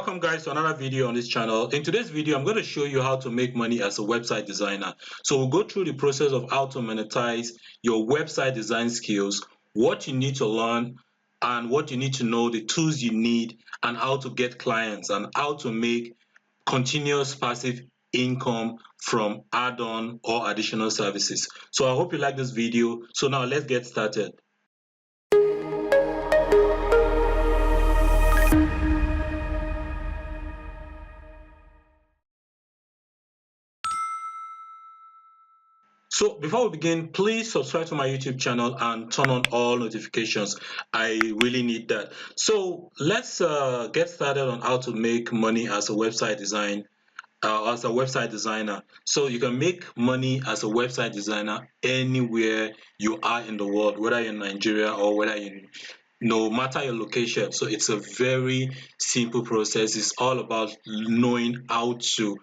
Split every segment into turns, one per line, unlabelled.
Welcome guys to another video on this channel. In today's video, I'm going to show you how to make money as a website designer. So we'll go through the process of how to monetize your website design skills, what you need to learn and what you need to know, the tools you need, and how to get clients and how to make continuous passive income from add-on or additional services. So I hope you like this video. So now let's get started. So before we begin, please subscribe to my YouTube channel and turn on all notifications. I really need that. So let's get started on how to make money as a website designer. So you can make money as a website designer anywhere you are in the world, whether you're in Nigeria or whether you no matter your location. So it's a very simple process. It's all about knowing how to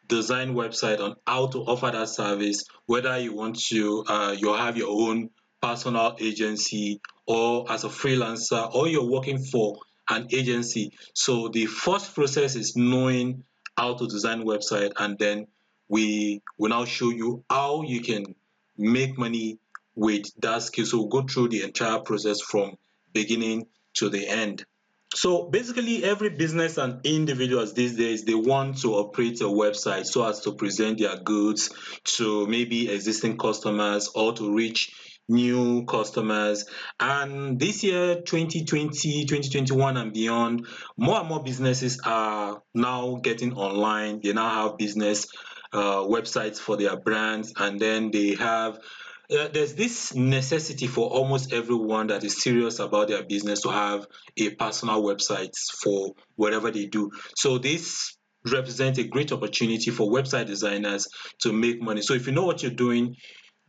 design website, on how to offer that service, whether you want to you have your own personal agency or as a freelancer or you're working for an agency. So the first process is knowing how to design website, and then we will now show you how you can make money with that skill. So we'll go through the entire process from beginning to the end. So basically every business and individuals these days, they want to operate a website so as to present their goods to maybe existing customers or to reach new customers. And this year 2020, 2021 and beyond, more and more businesses are now getting online. They now have business websites for their brands, and then they have there's this necessity for almost everyone that is serious about their business to have a personal website for whatever they do. So this represents a great opportunity for website designers to make money. So if you know what you're doing,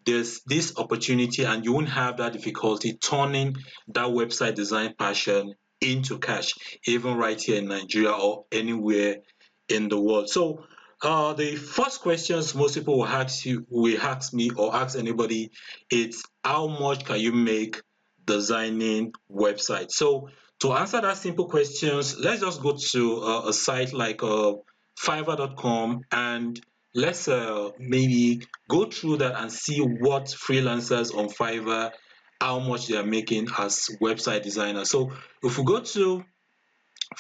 there's this opportunity and you won't have that difficulty turning that website design passion into cash, even right here in Nigeria or anywhere in the world. So the first questions most people will ask me or ask anybody, it's how much can you make designing websites? So to answer that simple questions, let's just go to a site like Fiverr.com, and let's maybe go through that and see what freelancers on Fiverr, how much they are making as website designers. So if we go to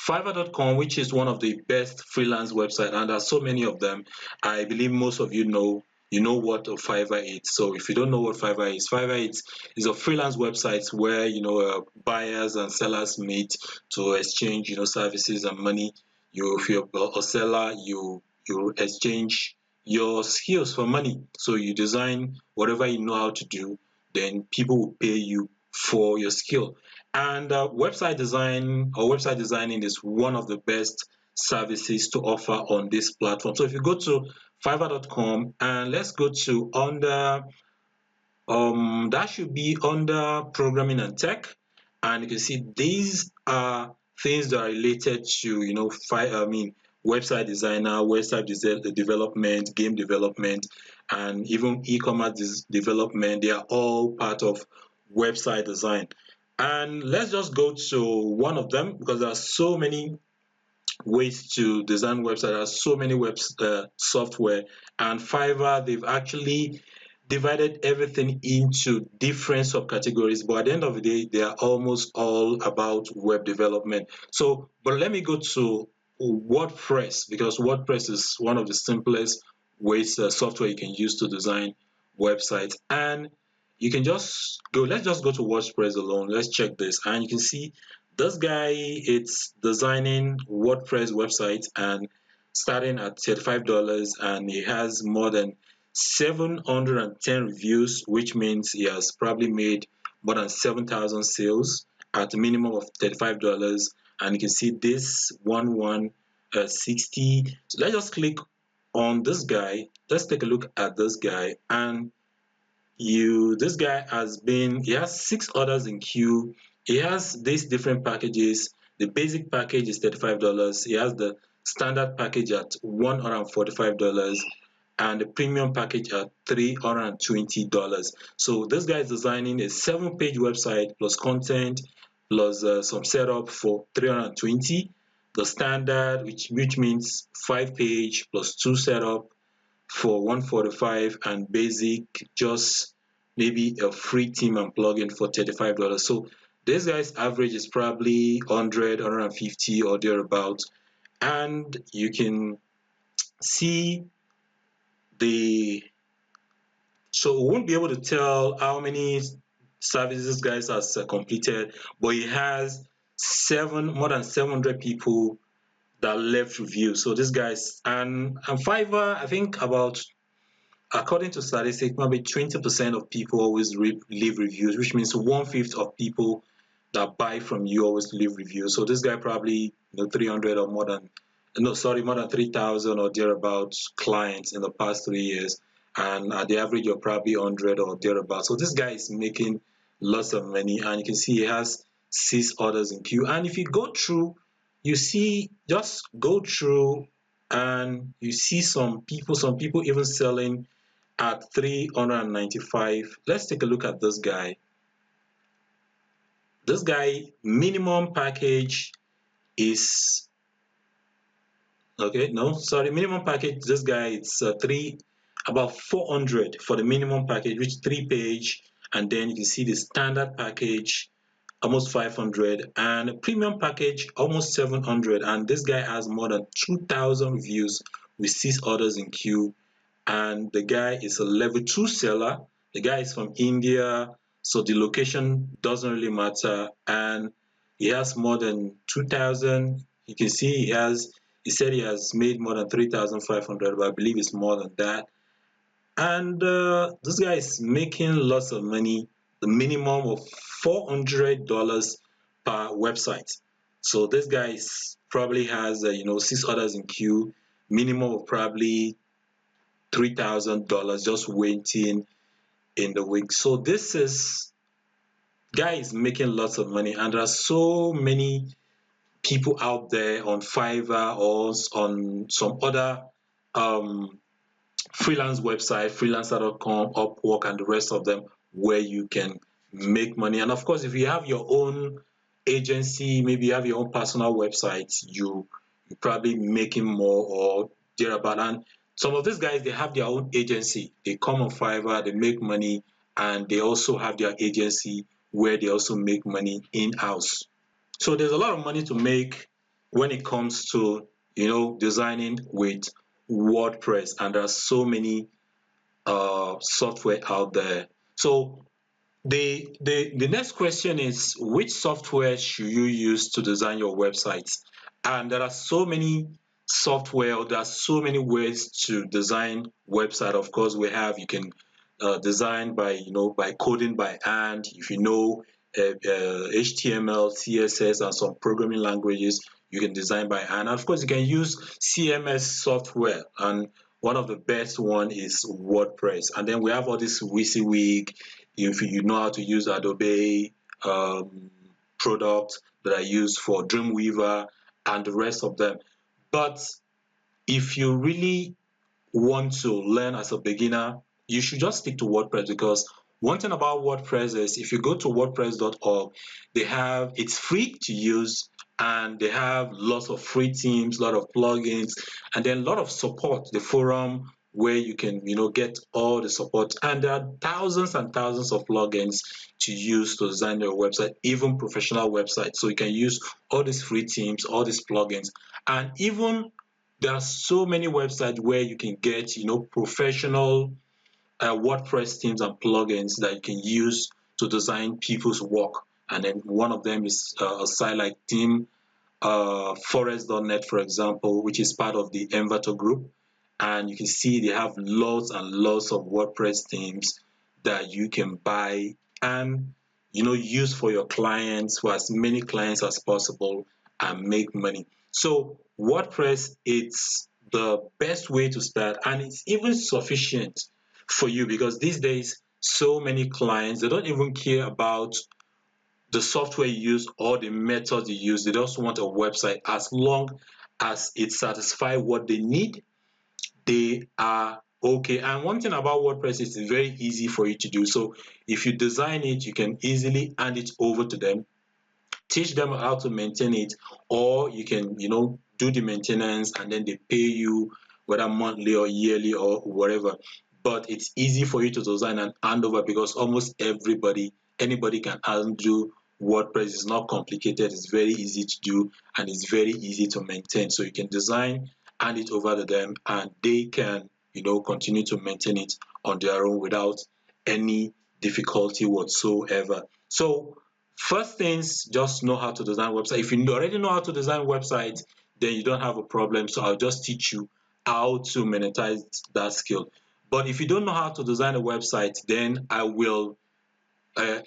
Fiverr.com, which is one of the best freelance websites, and there's so many of them. I believe most of you know what a Fiverr is. So if you don't know what Fiverr is a freelance website where buyers and sellers meet to exchange services and money. If you're a seller, you exchange your skills for money. So you design whatever you know how to do, then people will pay you for your skill. And website design or website designing is one of the best services to offer on this platform. So if you go to Fiverr.com and let's go to under that should be under programming and tech, and you can see these are things that are related to website designer, development, game development, and even e-commerce development. They are all part of website design. And let's just go to one of them because there are so many ways to design websites. There are so many software, and Fiverr, they've actually divided everything into different subcategories, but at the end of the day, they are almost all about web development. So, but let me go to WordPress, because WordPress is one of the simplest ways software you can use to design websites. And you can just go, let's just go to WordPress alone. Let's check this, and you can see this guy, it's designing WordPress websites and starting at $35, and he has more than 710 reviews, which means he has probably made more than 7,000 sales at a minimum of $35. And you can see this 1160. So let's just click on this guy. Let's take a look at this guy, and this guy he has 6 orders in queue. He has these different packages. The basic package is $35. He has the standard package at $145, and the premium package at $320. So this guy is designing a 7-page website plus content plus some setup for $320. the standard, which means 5 page plus 2 setup for 145, and basic just maybe a free theme and plugin for $35. So this guy's average is probably 100, 150 or thereabouts, and you can see the so we won't be able to tell how many services this guy has completed, but he has more than 700 people that left reviews. So this guy's and Fiverr, I think about, according to statistics, maybe 20% of people always leave reviews, which means one-fifth of people that buy from you always leave reviews. So this guy probably 300 or more than, no, sorry, more than 3,000 or thereabouts clients in the past 3 years, and at the average you're probably 100 or thereabouts. So this guy is making lots of money, and you can see he has 6 orders in queue. And if you go through, you see, just go through and you see some people even selling at 395. Let's take a look at this guy. This guy minimum package is okay. No, sorry, minimum package. This guy it's about 400 for the minimum package, which 3 page, and then you can see the standard package almost 500, and premium package almost 700. And this guy has more than 2,000 reviews with 6 orders in queue, and the guy is a level 2 seller. The guy is from India, so the location doesn't really matter, and he has more than 2,000. You can see he said he has made more than 3,500, but I believe it's more than that. And this guy is making lots of money, the minimum of $400 per website. So this guy probably has 6 orders in queue, minimum of probably $3,000 just waiting in the week. So this is guy is making lots of money, and there are so many people out there on Fiverr or on some other um, freelance website, freelancer.com, Upwork, and the rest of them, where you can make money. And of course, if you have your own agency, maybe you have your own personal website, you probably making more or thereabout. And some of these guys, they have their own agency. They come on Fiverr, they make money, and they also have their agency where they also make money in-house. So there's a lot of money to make when it comes to designing with WordPress, and there are so many software out there. So the next question is, which software should you use to design your websites? And there are so many software, there are so many ways to design website. Of course, you can design by coding by hand. If you know HTML, CSS, and some programming languages, you can design by hand. And of course, you can use CMS software, and one of the best one is WordPress. And then we have all this WYSIWYG, if you know how to use Adobe products that are used for Dreamweaver and the rest of them. But if you really want to learn as a beginner, you should just stick to WordPress, because one thing about WordPress is if you go to wordpress.org, it's free to use, and they have lots of free themes, a lot of plugins, and then a lot of support, the forum where you can get all the support, and there are thousands and thousands of plugins to use to design your website, even professional websites. So you can use all these free themes, all these plugins, and even there are so many websites where you can get professional WordPress themes and plugins that you can use to design people's work. And then one of them is a site like Theme Forest.net, for example, which is part of the Envato group. And you can see they have lots and lots of WordPress themes that you can buy and use for your clients, for as many clients as possible, and make money. So WordPress, it's the best way to start, and it's even sufficient for you, because these days so many clients, they don't even care about the software you use or the method you use. They just want a website. As long as it satisfies what they need, they are okay. And one thing about WordPress is it's very easy for you to do. So if you design it, you can easily hand it over to them, teach them how to maintain it, or you can, do the maintenance and then they pay you whether monthly or yearly or whatever. But it's easy for you to design and hand over because almost anybody can handle WordPress. Is not complicated, it's very easy to do and it's very easy to maintain. So you can design, hand it over to them, and they can, continue to maintain it on their own without any difficulty whatsoever. So first things, just know how to design website. If you already know how to design websites, then you don't have a problem. So I'll just teach you how to monetize that skill. But if you don't know how to design a website, then I will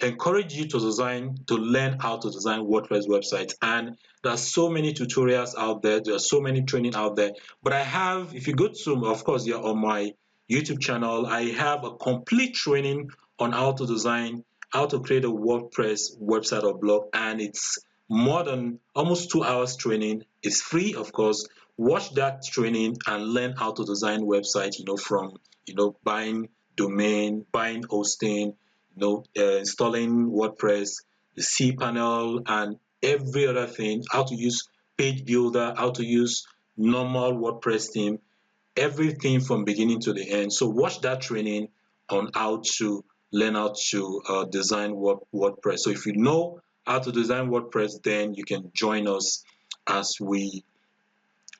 encourage you to learn how to design WordPress websites. And there's so many tutorials out there, there's so many training out there. But I have, if you go to, of course, you're on my YouTube channel, I have a complete training on how to design, how to create a WordPress website or blog, and it's more than almost 2 hours training. It's free, of course. Watch that training and learn how to design websites, from buying domain, buying hosting, installing WordPress, the cPanel, and every other thing, how to use page builder, how to use normal WordPress theme, everything from beginning to the end. So watch that training on how to learn how to design WordPress. So if you know how to design WordPress, then you can join us as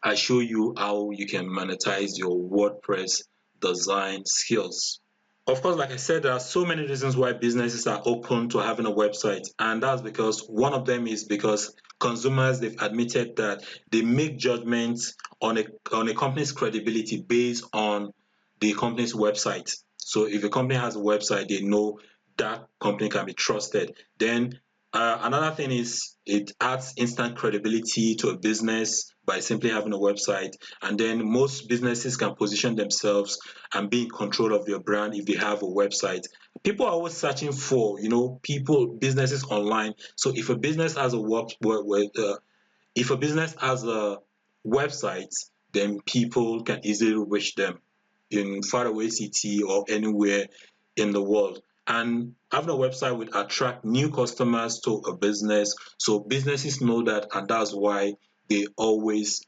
I show you how you can monetize your WordPress design skills. Of course, like I said, there are so many reasons why businesses are open to having a website, and that's because one of them is because consumers, they've admitted that they make judgments on a company's credibility based on the company's website. So if a company has a website, they know that company can be trusted. Then another thing is it adds instant credibility to a business by simply having a website. And then most businesses can position themselves and be in control of their brand if they have a website. People are always searching for, businesses online. So if a business has a website, then people can easily reach them in faraway city or anywhere in the world. And having a website would attract new customers to a business. So businesses know that, and that's why they always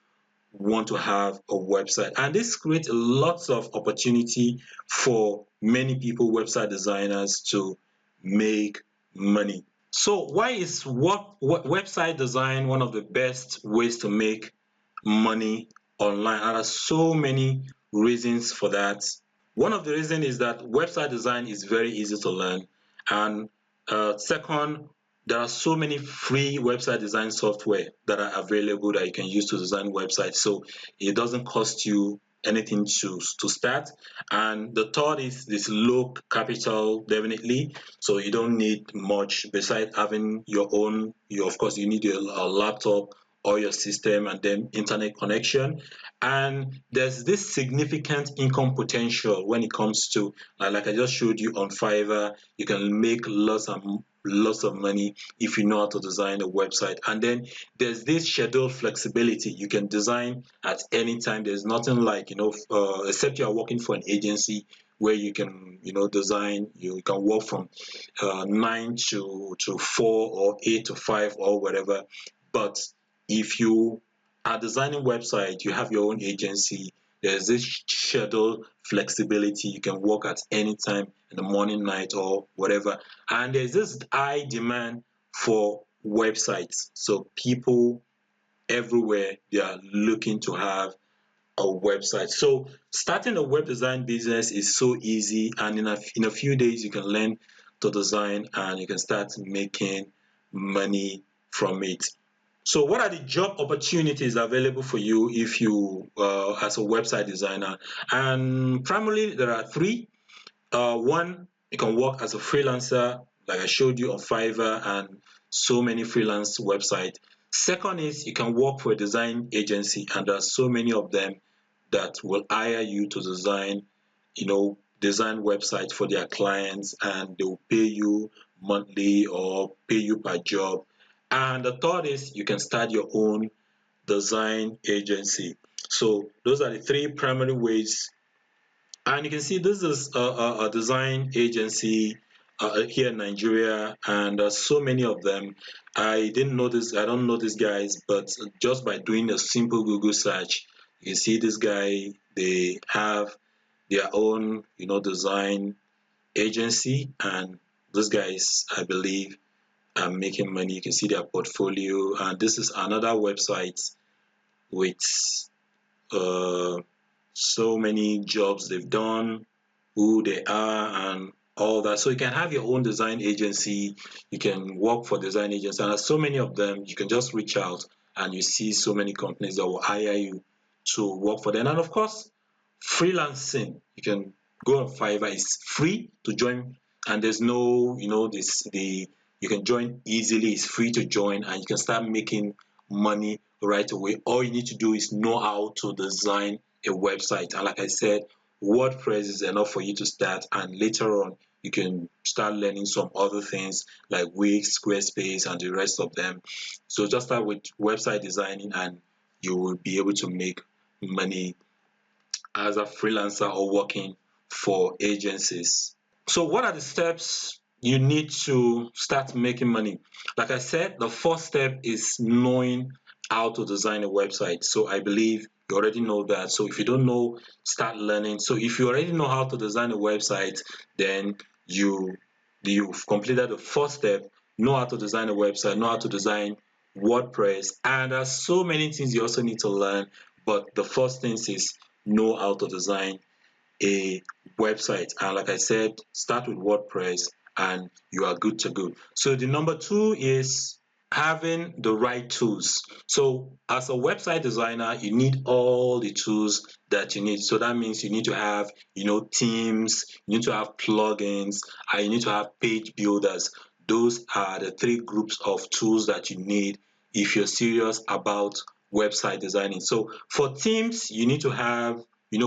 want to have a website. And this creates lots of opportunity for many people, website designers, to make money. So why is what website design one of the best ways to make money online? And there are so many reasons for that. One of the reasons is that website design is very easy to learn, and second, there are so many free website design software that are available that you can use to design websites. So it doesn't cost you anything to start. And the third is this low capital, definitely. So you don't need much besides having your own. You Of course you need a laptop or your system and then internet connection. And there's this significant income potential when it comes to, like I just showed you on Fiverr, you can make lots of money if you know how to design a website. And then there's this schedule flexibility. You can design at any time. There's nothing like, except you are working for an agency where you can, design. You can work from 9 to 4 or 8 to 5 or whatever. But if you are designing website, you have your own agency, there's this schedule flexibility. You can work at any time in the morning, night, or whatever. And there's this high demand for websites. So people everywhere, they are looking to have a website. So starting a web design business is so easy, and in a few days you can learn to design and you can start making money from it. So what are the job opportunities available for you if you as a website designer? And primarily there are three. One, you can work as a freelancer, like I showed you on Fiverr and so many freelance websites. Second is you can work for a design agency, and there are so many of them that will hire you to design websites for their clients, and they will pay you monthly or pay you per job. And the third is you can start your own design agency. So those are the three primary ways. And you can see this is a design agency here in Nigeria, and so many of them. I didn't know this. I don't know these guys, but just by doing a simple Google search, you see this guy. They have their own, design agency, and these guys, I believe, are making money. You can see their portfolio, and this is another website with uh, so many jobs they've done, who they are, and all that. So you can have your own design agency. You can work for design agents, and there's so many of them. You can just reach out, and you see so many companies that will hire you to work for them. And of course, freelancing. You can go on Fiverr. It's free to join, and there's no, this the you can join easily. It's free to join, and you can start making money right away. All you need to do is know how to design a website, and like I said, WordPress is enough for you to start, and later on you can start learning some other things like Wix, Squarespace, and the rest of them. So just start with website designing, and you will be able to make money as a freelancer or working for agencies. So what are the steps you need to start making money? Like I said, the first step is knowing how to design a website. So I believe you already know that. So if you don't know, start learning. So if you already know how to design a website, then you've completed the first step. Know how to design a website, know how to design WordPress, and there's so many things you also need to learn. But the first thing is know how to design a website, and like I said, start with WordPress and you are good to go. So the number two is having the right tools. So as a website designer, you need all the tools that you need. So that means you need to have, themes, you need to have plugins, and you need to have page builders. Those are the three groups of tools that you need if you're serious about website designing. So for themes, you need to have,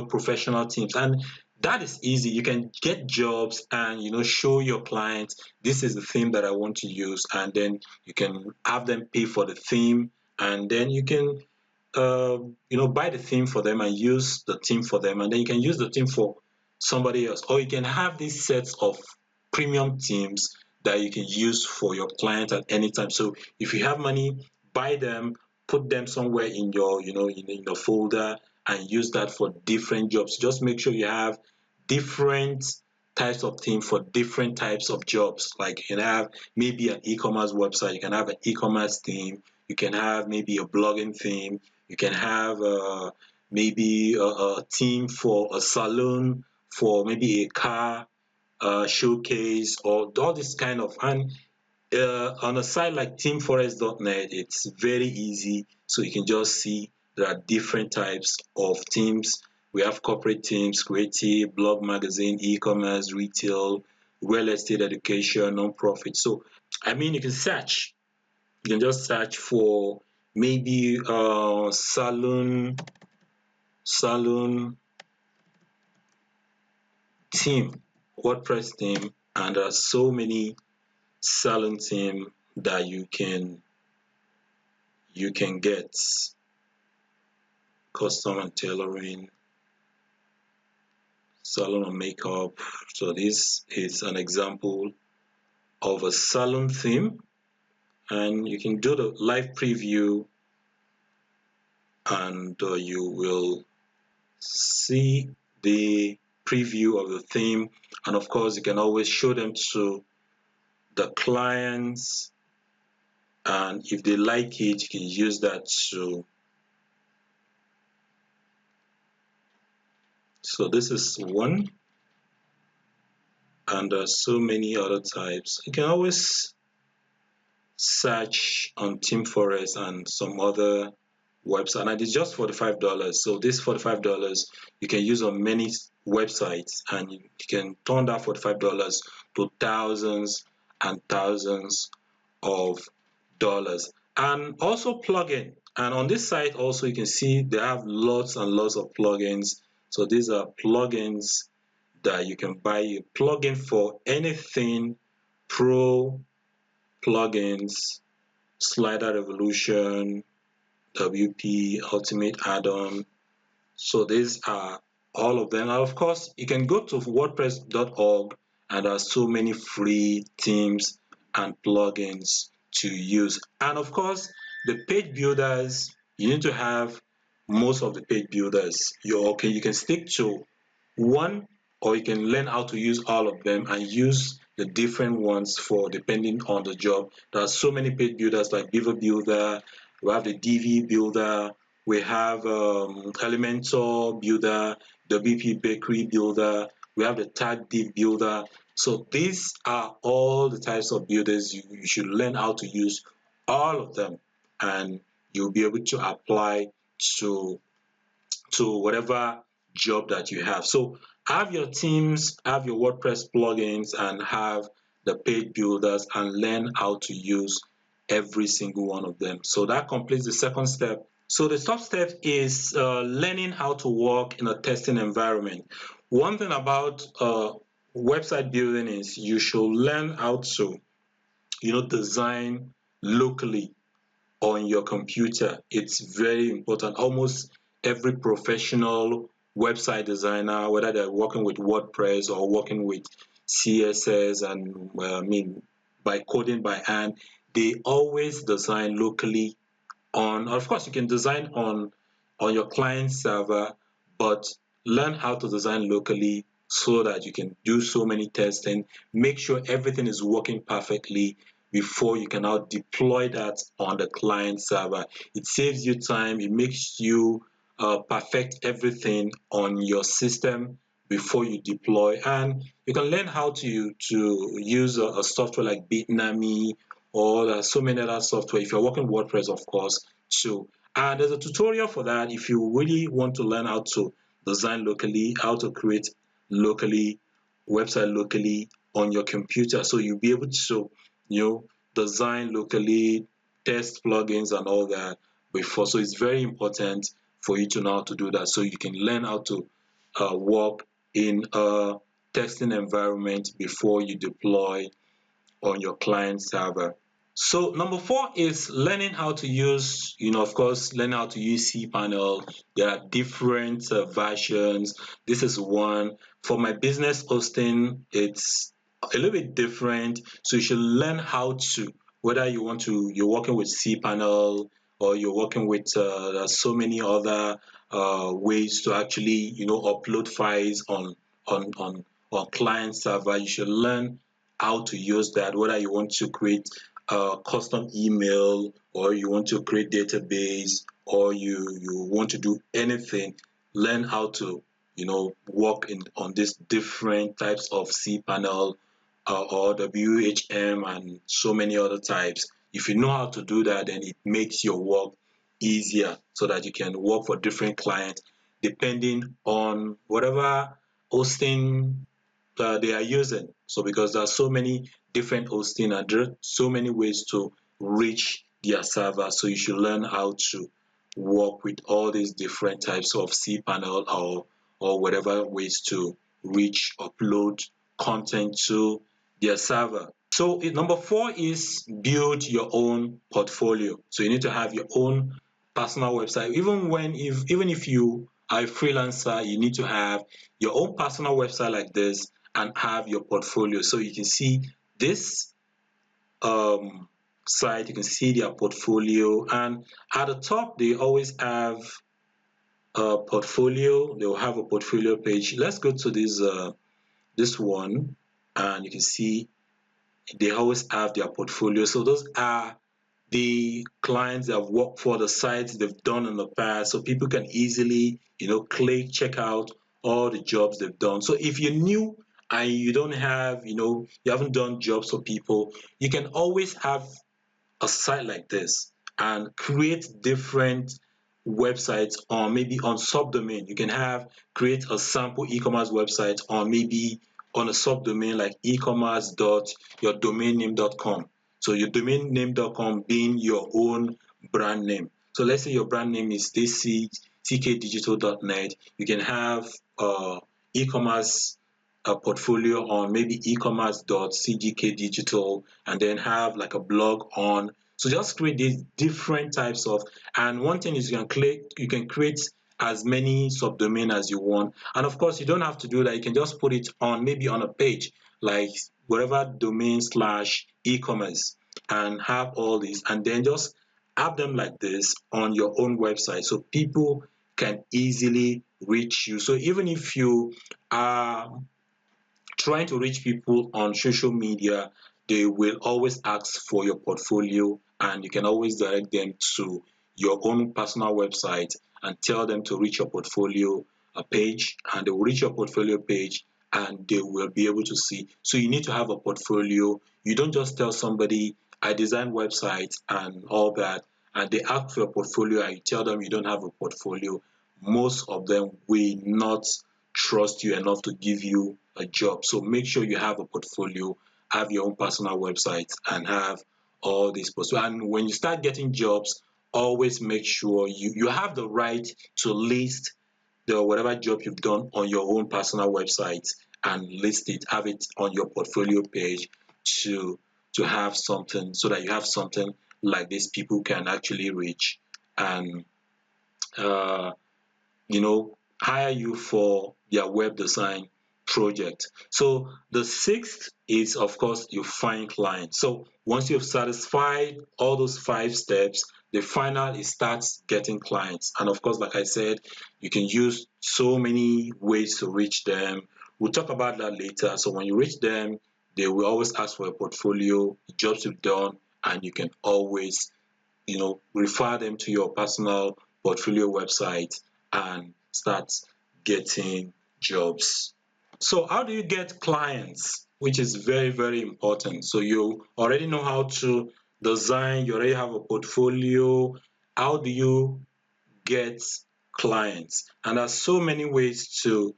professional teams, and that is easy. You can get jobs and, show your clients, this is the theme that I want to use, and then you can have them pay for the theme, and then you can buy the theme for them and use the theme for them, and then you can use the theme for somebody else, or you can have these sets of premium themes that you can use for your client at any time. So if you have money, buy them, put them somewhere in your, in your folder, and use that for different jobs. Just make sure you have different types of theme for different types of jobs. Like you can have maybe an e-commerce website, you can have an e-commerce theme, you can have maybe a blogging theme, you can have maybe a theme for a salon, for maybe a car showcase, or all this kind of. And on a site like teamforest.net, it's very easy. So you can just see there are different types of themes. We have corporate themes, creative, blog magazine, e-commerce, retail, real estate, education, non-profit. So I mean, you can search. You can just search for maybe salon theme, WordPress theme, and there are so many salon theme that you can get. Custom and tailoring, salon and makeup. So this is an example of a salon theme, and you can do the live preview, and you will see the preview of the theme. And of course, you can always show them to the clients, and if they like it, you can use that to. So this is one, and there are so many other types. You can always search on Team Forest and some other website, and it's just $45. So this $45 you can use on many websites, and you can turn that $45 to thousands and thousands of dollars. And also plugin, and on this site also you can see they have lots and lots of plugins. So these are plugins that you can buy a plugin for anything. Pro plugins, slider revolution, WP, ultimate add-on. So these are all of them. And of course, you can go to wordpress.org and there are so many free themes and plugins to use. And of course, the page builders, you need to have most of the page builders. You can stick to one, or you can learn how to use all of them and use the different ones for depending on the job. There are so many page builders like Beaver Builder, we have the DV Builder, we have Elementor Builder, WP Bakery Builder, we have the Tag Div Builder. So these are all the types of builders. You should learn how to use all of them, and you'll be able to apply to whatever job that you have. So have your themes, have your WordPress plugins, and have the page builders, and learn how to use every single one of them. So that completes the second step. So the third step is learning how to work in a testing environment. One thing about website building is you should learn how to, design locally on your computer. It's very important. Almost every professional website designer, whether they're working with WordPress or working with CSS and by coding by hand, they always design locally on. Of course, you can design on your client server, but learn how to design locally so that you can do so many testing, make sure everything is working perfectly before you can now deploy that on the client server. It saves you time, it makes you perfect everything on your system before you deploy. And you can learn how to use a software like Bitnami, or there are so many other software if you're working WordPress, of course, too. And there's a tutorial for that if you really want to learn how to design locally, how to create locally, website locally on your computer. So you'll be able to, design locally, test plugins and all that before. So it's very important for you to know how to do that, so you can learn how to work in a testing environment before you deploy on your client server. So number four is learning how to use, of course, learn how to use cPanel. There are different versions. This is one. For my business hosting, it's a little bit different. So you should learn how to, whether you're working with cPanel, or you're working with, there's so many other ways to actually, upload files on client server. You should learn how to use that, whether you want to create a custom email, or you want to create database, or you want to do anything. Learn how to work on these different types of cPanel, or WHM, and so many other types. If you know how to do that, then it makes your work easier, so that you can work for different clients depending on whatever hosting they are using. So because there are so many different hosting, and there are so many ways to reach their server, so you should learn how to work with all these different types of cPanel, or whatever ways to reach, upload content to their server. So number four is build your own portfolio. So you need to have your own personal website. Even if you are a freelancer, you need to have your own personal website like this, and have your portfolio. So you can see this site, you can see their portfolio, and at the top they always have a portfolio. They will have a portfolio page. Let's go to this one, and you can see they always have their portfolio. So those are the clients that have worked for, the sites they've done in the past, so people can easily click, check out all the jobs they've done. So if you're new and you don't have, you haven't done jobs for people, you can always have a site like this and create different websites on, maybe on subdomain. You can create a sample e-commerce website on, maybe on a subdomain like e-commerce dot your domain name.com. So your domain name.com being your own brand name. So let's say your brand name is ckdigital.net. You can have e-commerce portfolio on maybe e-commerce.cgkdigital, and then have like a blog on. So just create these different types of, and one thing is you can create as many subdomain as you want. And of course, you don't have to do that. You can just put it on, maybe on a page, like whatever domain slash e-commerce, and have all these, and then just have them like this on your own website so people can easily reach you. So even if you are trying to reach people on social media, they will always ask for your portfolio, and you can always direct them to your own personal website and tell them to reach your portfolio page, and they will reach your portfolio page and they will be able to see. So you need to have a portfolio. You don't just tell somebody, I design websites and all that, and they ask for a portfolio and you tell them you don't have a portfolio. Most of them will not trust you enough to give you a job. So make sure you have a portfolio, have your own personal website, and have all these posts. And when you start getting jobs, always make sure you have the right to list the whatever job you've done on your own personal website, and list it, have it on your portfolio page to have something, so that you have something like this people can actually reach and uh, hire you for their web design project. So the sixth is, of course, you find clients. So once you've satisfied all those 5 steps, the final is start getting clients. And of course, like I said, you can use so many ways to reach them. We'll talk about that later. So when you reach them, they will always ask for a portfolio, jobs you've done, and you can always refer them to your personal portfolio website and start getting jobs. So how do you get clients? Which is very, very important. So you already know how to design, you already have a portfolio. How do you get clients? And there's so many ways to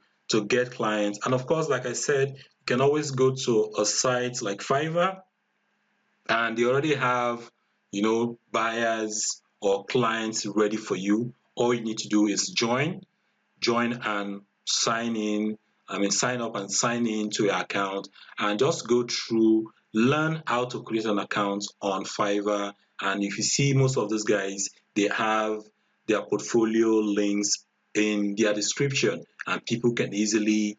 get clients. And of course, like I said, you can always go to a site like Fiverr, and they already have buyers or clients ready for you. All you need to do is join and sign in. Sign up and sign in to your account, and just go through, learn how to create an account on Fiverr. And if you see, most of these guys, they have their portfolio links in their description, and people can easily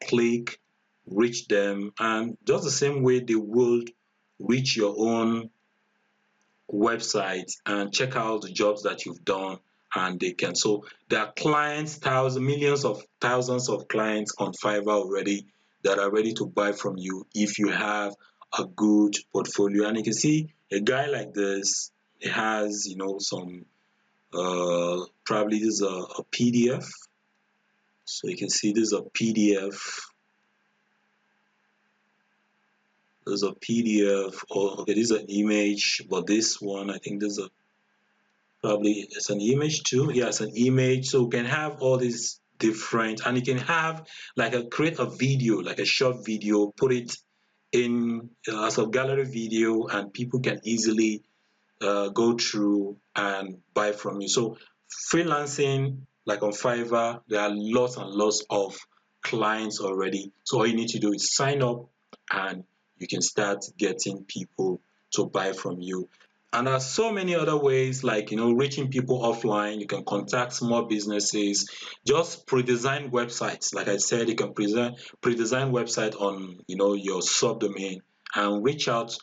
click, reach them, and just the same way they would reach your own website and check out the jobs that you've done, and they can. So there are clients, thousands, millions of thousands of clients on Fiverr already that are ready to buy from you if you have a good portfolio. And you can see a guy like this, he has some probably this is a PDF. So you can see this is a PDF. There's a PDF, or okay, this is an image, but this one, I think this is probably it's an image too. Yeah, it's an image. So you can have all these different, and you can have like create a video, like a short video, put it in as a gallery video, and people can easily go through and buy from you. So freelancing, like on Fiverr, there are lots and lots of clients already. So all you need to do is sign up, and you can start getting people to buy from you. And there are so many other ways, like reaching people offline. You can contact small businesses, just pre-design websites. Like I said, you can pre-design website on your subdomain, and reach out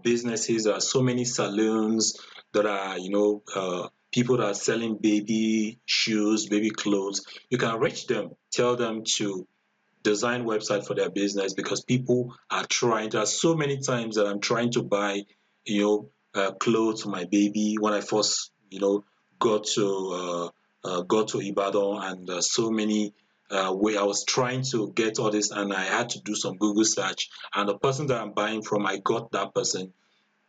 businesses. There are so many salons that are people that are selling baby shoes, baby clothes. You can reach them, tell them to design website for their business, because people are trying. There are so many times that I'm trying to buy clothes for my baby when I first got to got to Ibadan, and so many way I was trying to get all this, and I had to do some Google search, and the person that I'm buying from, I got that person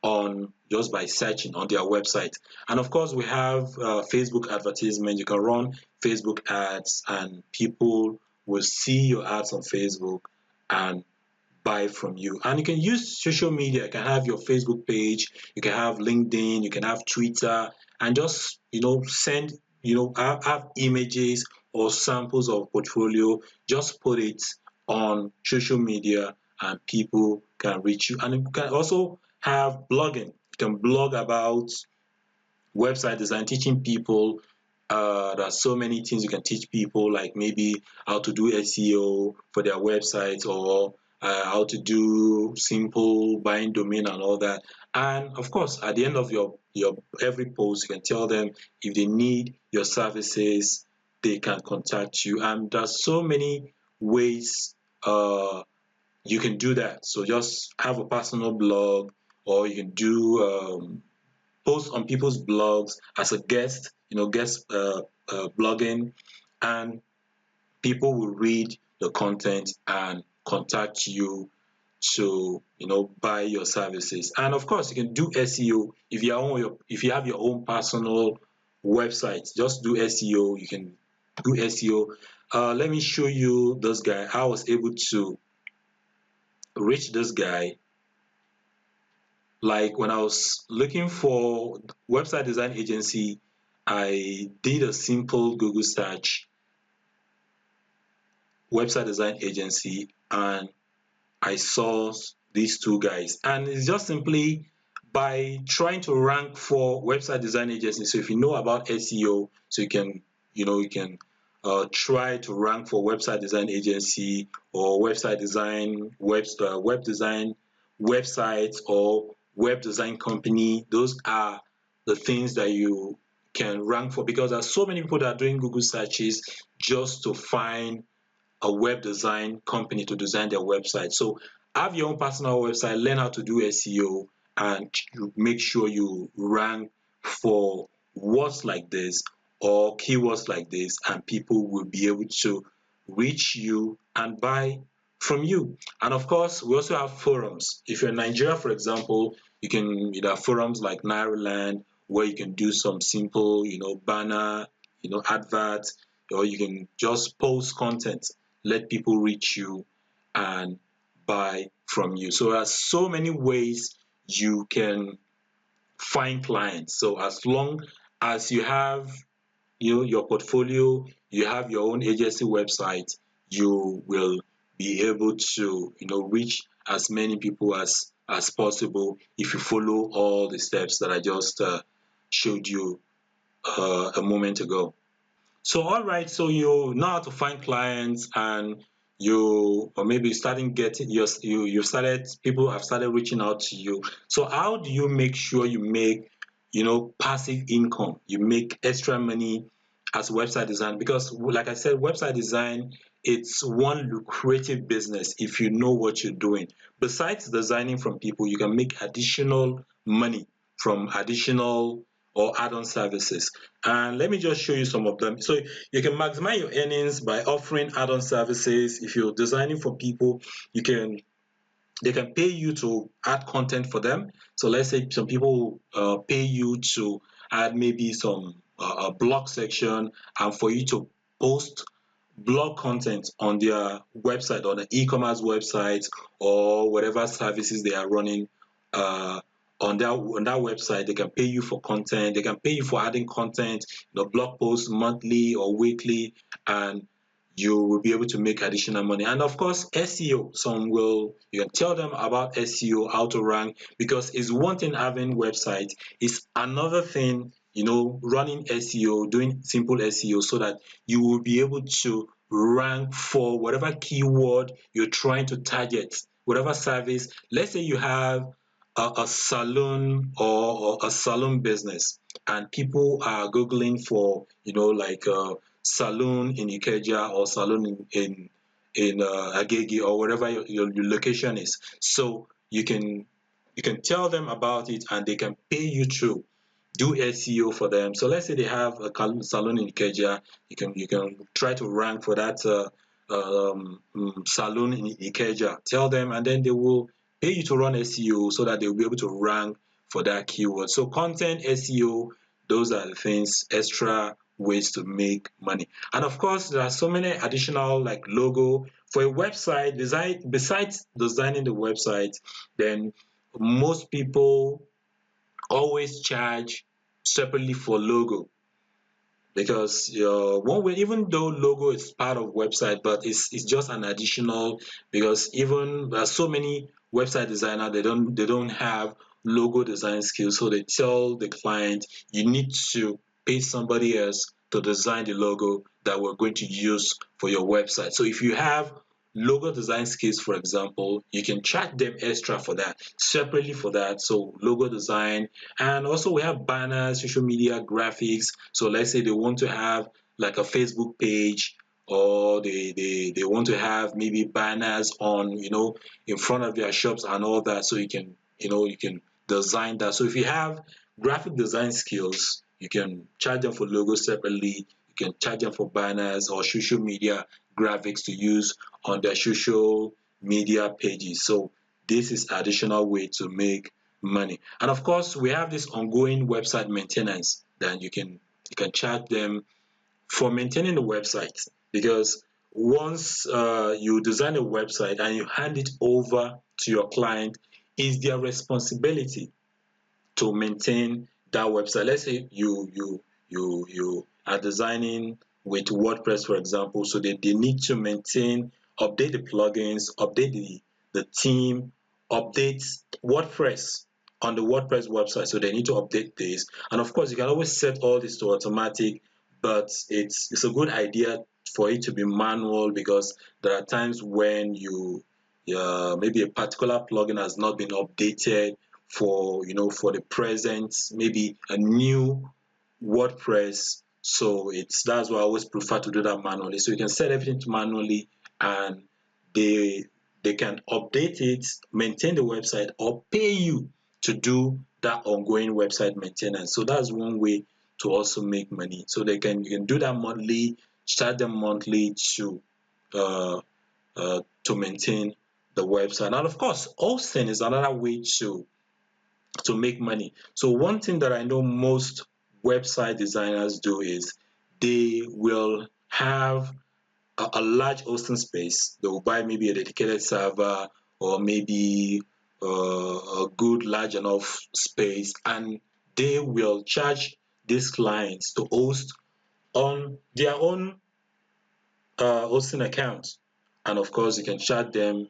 on just by searching on their website. And of course, we have Facebook advertisement. You can run Facebook ads, and people will see your ads on Facebook and buy from you. And you can use social media. You can have your Facebook page, you can have LinkedIn, you can have Twitter, and just send have images or samples of portfolio. Just put it on social media, and people can reach you. And you can also have blogging. You can blog about website design, teaching people. There are so many things you can teach people, like maybe how to do SEO for their websites, or how to do simple buying domain and all that. And of course, at the end of your every post, you can tell them if they need your services, they can contact you. And there's so many ways you can do that. So just have a personal blog, or you can do post on people's blogs as a guest, guest blogging, and people will read the content and contact you to buy your services. And of course, you can do SEO if you have your own personal website. Just do SEO. You can do SEO. Let me show you this guy. I was able to reach this guy. Like when I was looking for website design agency, I did a simple Google search, website design agency, and I saw these two guys. And it's just simply by trying to rank for website design agencies. So if you know about SEO, so you can try to rank for website design agency, or website design, web design websites, or web design company. Those are the things that you can rank for, because there's so many people that are doing Google searches just to find a web design company to design their website. So have your own personal website, learn how to do SEO, and make sure you rank for words like this or keywords like this, and people will be able to reach you and buy from you. And of course, we also have forums. If you're in Nigeria, for example, there are forums like Nairoland, where you can do some simple, banner, adverts, or you can just post content, let people reach you and buy from you. So there are so many ways you can find clients. So as long as you have your portfolio, you have your own agency website, you will be able to reach as many people as possible if you follow all the steps that I just showed you a moment ago. So all right, so you know how to find clients, and or maybe starting getting you started, people have started reaching out to you. So how do you make sure you make passive income, you make extra money as a website design? Because like I said, website design, it's one lucrative business if you know what you're doing. Besides designing from people, you can make additional money from additional or add-on services. And let me just show you some of them. So you can maximize your earnings by offering add-on services. If you're designing for people, you can they can pay you to add content for them. So let's say some people pay you to add maybe some a blog section, and for you to post blog content on their website, on the e-commerce website, or whatever services they are running on that website. They can pay you for content, they can pay you for adding content, blog posts monthly or weekly, and you will be able to make additional money. And of course, SEO, you can tell them about SEO, how to rank, because it's one thing having website, it's another thing running SEO, doing simple SEO, so that you will be able to rank for whatever keyword you're trying to target, whatever service. Let's say you have a salon, or a salon business, and people are googling for like salon in Ikeja, or salon in Agege, or wherever your location is. So you can tell them about it, and they can pay you to do SEO for them. So let's say they have a salon in Ikeja, you can try to rank for that salon in Ikeja. Tell them, and then they will pay you to run SEO, so that they will be able to rank for that keyword. So content, SEO, those are the things, extra ways to make money. And of course, there are so many additional, like logo for a website design. Besides designing the website, then most people always charge separately for logo, because one way, even though logo is part of website, but it's just an additional, because even there are so many website designers, they don't have logo design skills, so they tell the client, you need to pay somebody else to design the logo that we're going to use for your website. So if you have logo design skills, for example, you can charge them extra for that, separately for that. So logo design, and also we have banners, social media graphics. So let's say they want to have like a Facebook page, or they want to have maybe banners on, in front of their shops and all that. So you can design that. So if you have graphic design skills, you can charge them for logos separately. You can charge them for banners or social media graphics to use on their social media pages. So this is additional way to make money. And of course, we have this ongoing website maintenance that you can charge them for maintaining the website, because once you design a website and you hand it over to your client, it's their responsibility to maintain that website. Let's say you are designing with WordPress, for example, so they need to maintain, update the plugins, update the theme, update WordPress on the WordPress website. So they need to update this. And of course, you can always set all this to automatic, but it's a good idea for it to be manual, because there are times when maybe a particular plugin has not been updated for the present, maybe a new WordPress. So that's why I always prefer to do that manually. So you can set everything to manually, and they they can update it, maintain the website, or pay you to do that ongoing website maintenance. So that's one way to also make money. So you can do that monthly, charge them monthly uh, to maintain the website. And of course, hosting is another way to make money. So one thing that I know most website designers do is they will have a large hosting space. They will buy maybe a dedicated server, or maybe a good large enough space, and they will charge these clients to host on their own hosting account. And of course, you can charge them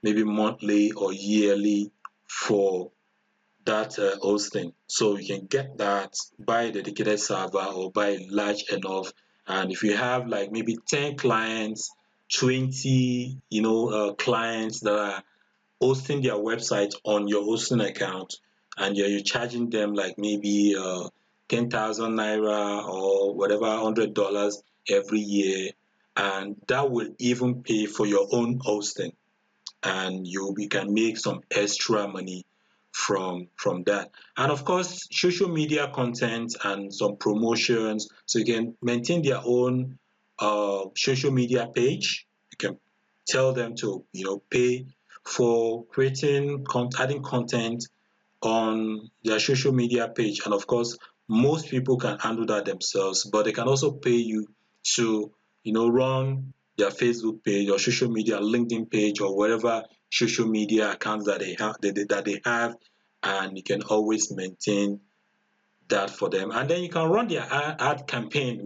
maybe monthly or yearly for that hosting. So you can get that, buy a dedicated server or buy large enough. And if you have like maybe 10 clients, 20 clients that are hosting their website on your hosting account, and you're charging them like maybe 10,000 naira or whatever, $100 every year, and that will even pay for your own hosting, and you can make some extra money from that. And of course, social media content and some promotions, so you can maintain their own social media page. You can tell them to pay for adding content on their social media page. And of course, most people can handle that themselves, but they can also pay you to run their Facebook page or social media, LinkedIn page, or whatever social media accounts that they have, and you can always maintain that for them. And then you can run their ad campaign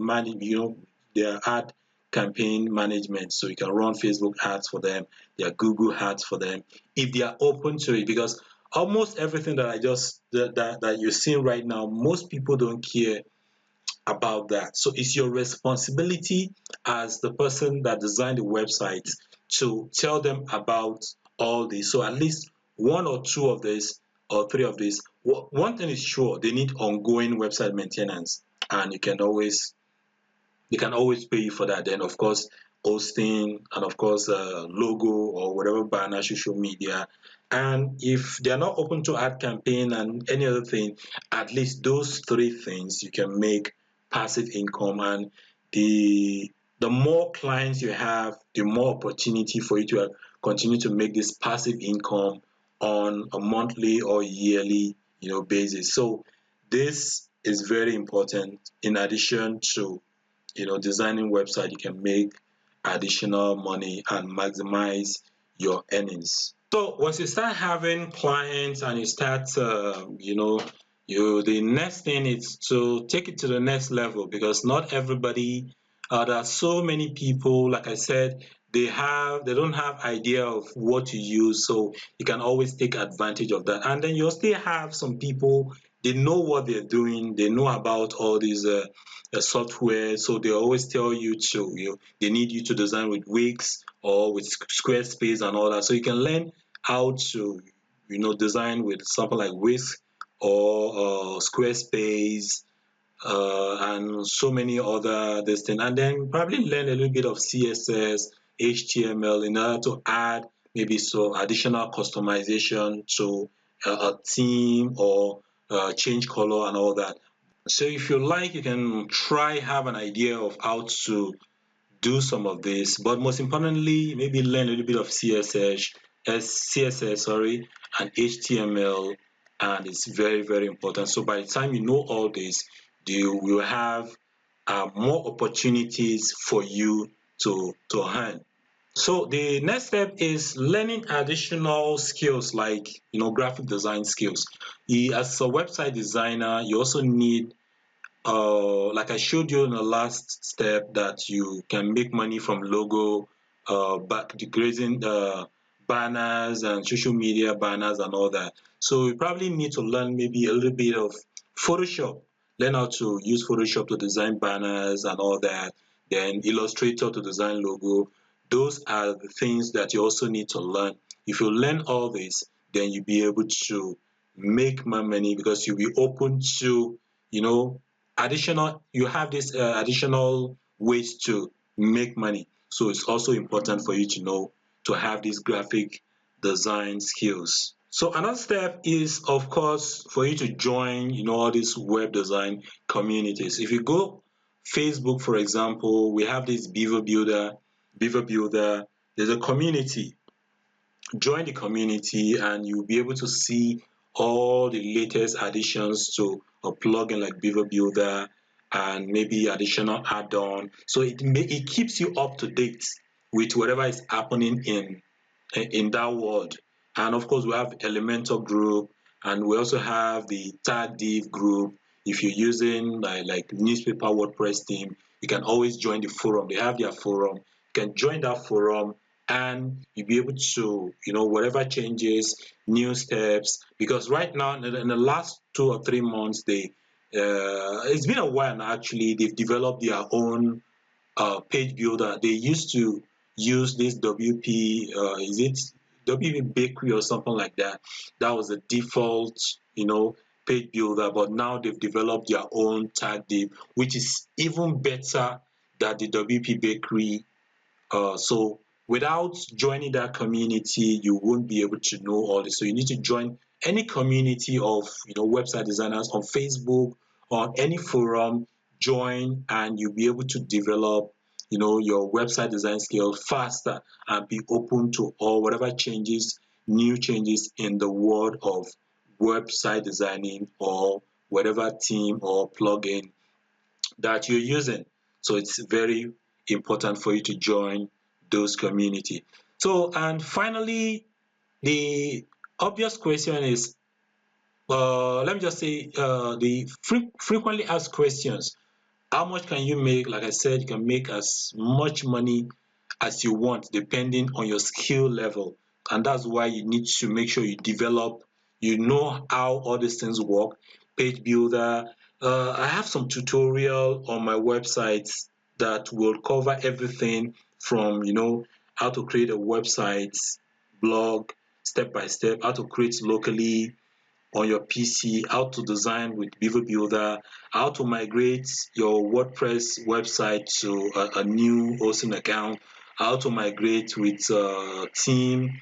their ad campaign management. So you can run Facebook ads for them, their Google ads for them, if they are open to it. Because almost everything that you're seeing right now, most people don't care about that. So it's your responsibility as the person that designed the website to tell them about all this. So at least one or two of this or three of this. One thing is sure, they need ongoing website maintenance, and they can always pay you for that. Then of course, hosting, and of course logo or whatever banner, social media. And if they are not open to ad campaign and any other thing, at least those three things you can make passive income. And the more clients you have, the more opportunity for you to continue to make this passive income on a monthly or yearly basis. So this is very important. In addition to designing website, you can make additional money and maximize your earnings. So once you start having clients and you start the next thing is to take it to the next level, because not everybody, there are so many people, like I said, they don't have idea of what to use. So you can always take advantage of that. And then you'll still have some people, they know what they're doing. They know about all these software, so they always tell you to, they need you to design with Wix or with Squarespace and all that. So you can learn how to, design with something like Wix or Squarespace, and so many other this thing, and then probably learn a little bit of CSS, HTML in order to add maybe some additional customization to a theme, or change color and all that. So if you like, you can try have an idea of how to do some of this, but most importantly, maybe learn a little bit of CSS, sorry, and HTML, and it's very, very important. So by the time you know all this, you will have more opportunities for you to earn. So the next step is learning additional skills like, graphic design skills. As a website designer, you also need, like I showed you in the last step, that you can make money from logo, back degrading banners and social media banners and all that. So you probably need to learn maybe a little bit of Photoshop, learn how to use Photoshop to design banners and all that, then Illustrator to design logo. Those are the things that you also need to learn. If you learn all this, then you'll be able to make more money, because you'll be open to, you know, you have this additional ways to make money. So it's also important for you to know, to have these graphic design skills. So another step is, of course, for you to join, all these web design communities. If you go Facebook, for example, we have this Beaver Builder. There's a community. Join the community and you'll be able to see all the latest additions to a plugin like Beaver Builder, and maybe additional add-on. So it keeps you up to date with whatever is happening in that world. And of course, we have Elementor group, and we also have the Tag Div group. If you're using like newspaper WordPress theme, you can always join the forum. They have their forum. You can join that forum, and you'll be able to, whatever changes, new steps. Because right now, in the last 2 or 3 months, it's been a while now, actually, they've developed their own page builder. They used to use this WP, is it WP Bakery or something like that? That was the default, page builder. But now they've developed their own tag div, which is even better than the WP Bakery. So without joining that community, you won't be able to know all this. So you need to join any community of, website designers on Facebook or any forum. Join, and you'll be able to develop, your website design skill faster, and be open to all whatever changes, new changes in the world of website designing, or whatever theme or plugin that you're using. So it's very important for you to join those community. So, and finally, the obvious question is, let me just say, the frequently asked questions. How much can you make? Like I said, you can make as much money as you want depending on your skill level. And that's why you need to make sure you develop, how all these things work. Page builder. I have some tutorial on my website that will cover everything from, how to create a website, blog, step by step, how to create locally on your PC, how to design with Beaver Builder, how to migrate your WordPress website to a new hosting account, how to migrate with theme,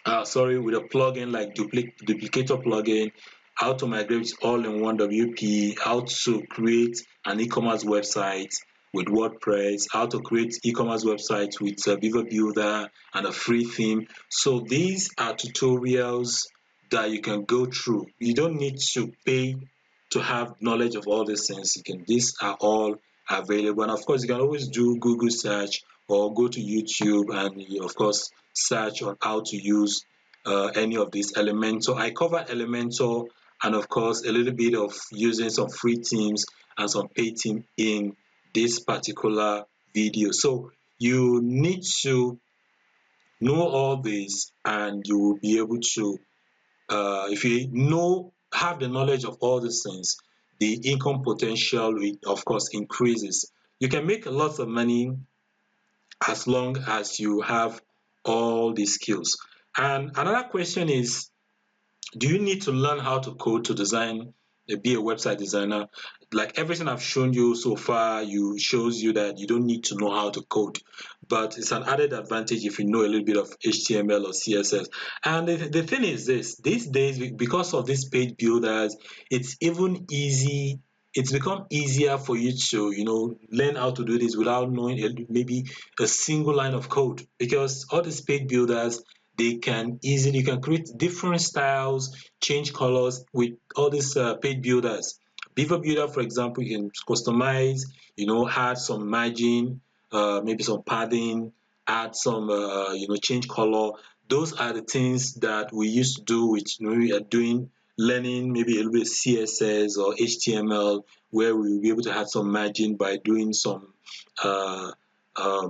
with a plugin like duplicator plugin, how to migrate all-in-one WP, how to create an e-commerce website with WordPress, how to create e-commerce websites with Beaver Builder and a free theme. So these are tutorials that you can go through. You don't need to pay to have knowledge of all these things. These are all available, and of course you can always do Google search or go to YouTube and of course search on how to use any of these Elementor. I covered Elementor, and of course a little bit of using some free themes and some paid theme in this particular video. So you need to know all this, and you will be able to, if you know have the knowledge of all these things, the income potential will of course increases. You can make lots of money as long as you have all these skills. And another question is, do you need to learn how to code to design, be a website designer? Like everything I've shown you so far, you shows you that you don't need to know how to code, but it's an added advantage if you know a little bit of HTML or CSS. And the thing is this, these days, because of these page builders, it's even easy. It's become easier for you to, learn how to do this without knowing maybe a single line of code, because all these page builders, they can easily, you can create different styles, change colors with all these page builders. Beaver Builder, for example, you can customize, add some margin, maybe some padding, add some, change color. Those are the things that we used to do with, we are doing, learning maybe a little bit of CSS or HTML, where we will be able to add some margin by doing some uh,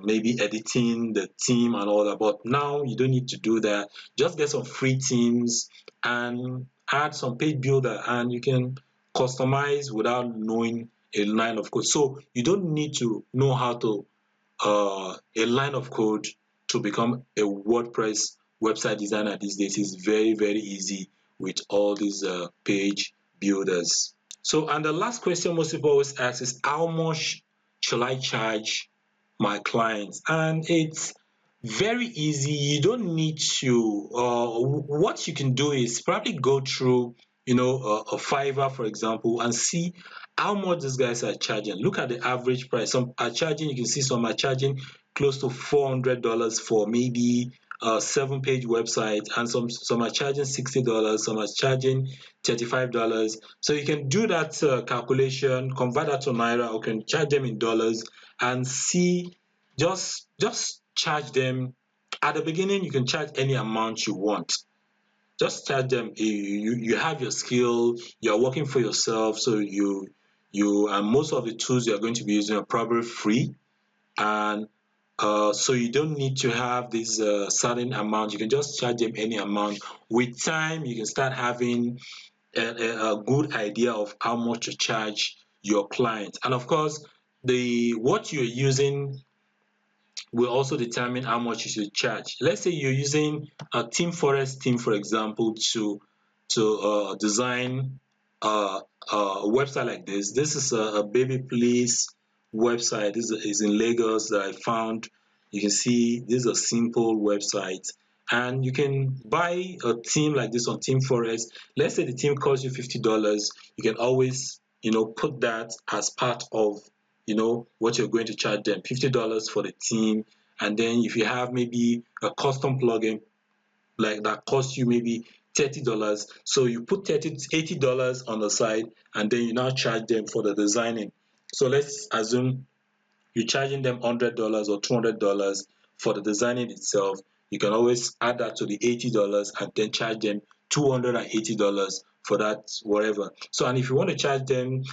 maybe editing the theme and all that. But now you don't need to do that. Just get some free themes and add some page builder, and you can customize without knowing a line of code. So you don't need to know how to a line of code to become a WordPress website designer these days. Is very, very easy with all these page builders. So, and the last question most people always ask is, how much should I charge my clients? And it's very easy. You don't need to, what you can do is probably go through, a Fiverr, for example, and see how much these guys are charging. Look at the average price. Some are charging, you can see some are charging close to $400 for maybe a 7-page website, and some are charging $60, some are charging $35. So you can do that calculation, convert that to naira, or can charge them in dollars and see. Just charge them. At the beginning, you can charge any amount you want. Just charge them. You have your skill, you're working for yourself, so you and most of the tools you're going to be using are probably free. And so you don't need to have this certain amount. You can just charge them any amount. With time, you can start having a good idea of how much to charge your clients. And of course, the what you're using will also determine how much you should charge. Let's say you're using a Team Forest theme, for example, to design a website like this. This is a baby place website. This is in Lagos that I found. You can see this is a simple website, and you can buy a theme like this on Team Forest. Let's say the theme costs you $50. You can always, put that as part of, what you're going to charge them, $50 for the theme. And then if you have maybe a custom plugin like that costs you maybe $30, so you put $80 on the side, and then you now charge them for the designing. So let's assume you're charging them $100 or $200 for the designing itself. You can always add that to the $80 and then charge them $280 for that whatever. So, and if you want to charge them,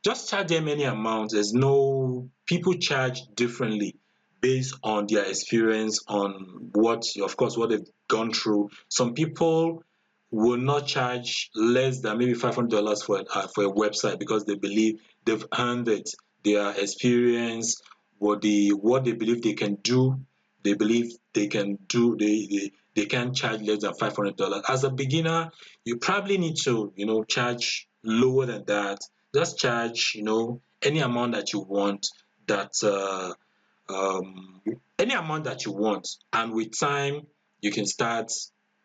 just charge them any amount. There's no, people charge differently based on their experience, on what, of course, what they've gone through. Some people will not charge less than maybe $500 for a website, because they believe they've earned it. Their experience, what they believe they can do, they believe they can do. They can't charge less than $500. As a beginner, you probably need to, charge lower than that. Just charge, any amount that you want. That any amount that you want, and with time you can start,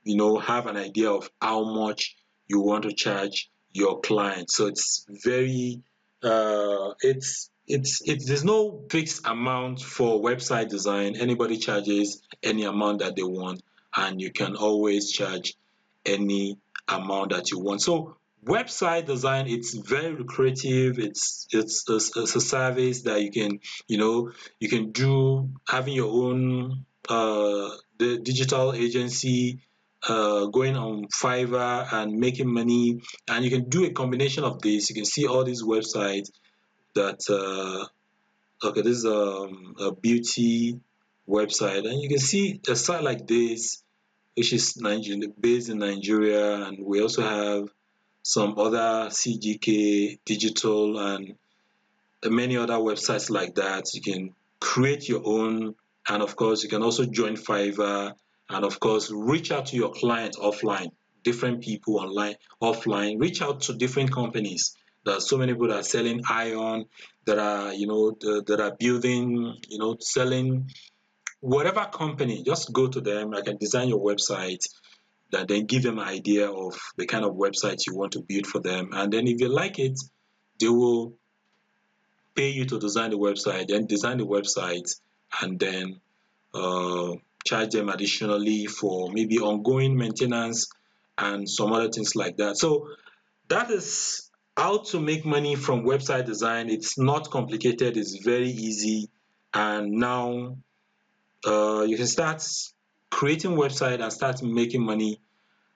have an idea of how much you want to charge your client. So it's very it's there's no fixed amount for website design. Anybody charges any amount that they want, and you can always charge any amount that you want. So website design, it's very lucrative. It's a service that you can, you can do, having your own the digital agency, going on Fiverr and making money. And you can do a combination of this. You can see all these websites that okay, this is a beauty website, and you can see a site like this, which is based in Nigeria. And we also have some other CGK Digital, and many other websites like that. You can create your own, and of course you can also join Fiverr, and of course reach out to your clients offline, different people online, offline. Reach out to different companies. There are so many people that are selling iron, that are, that are building, selling whatever company. Just go to them. I can design your website, that then give them an idea of the kind of website you want to build for them, and then if you like it, they will pay you to design the website, then design the website, and then uh, charge them additionally for maybe ongoing maintenance and some other things like that. So that is how to make money from website design. It's not complicated, it's very easy, and now you can start creating website and start making money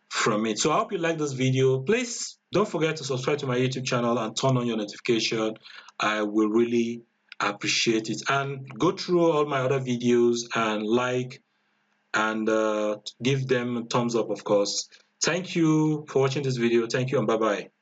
from it. So I hope you like this video. Please don't forget to subscribe to my YouTube channel and turn on your notification. I will really appreciate it. And go through all my other videos and like, and give them a thumbs up, of course. Thank you for watching this video. Thank you, and bye bye.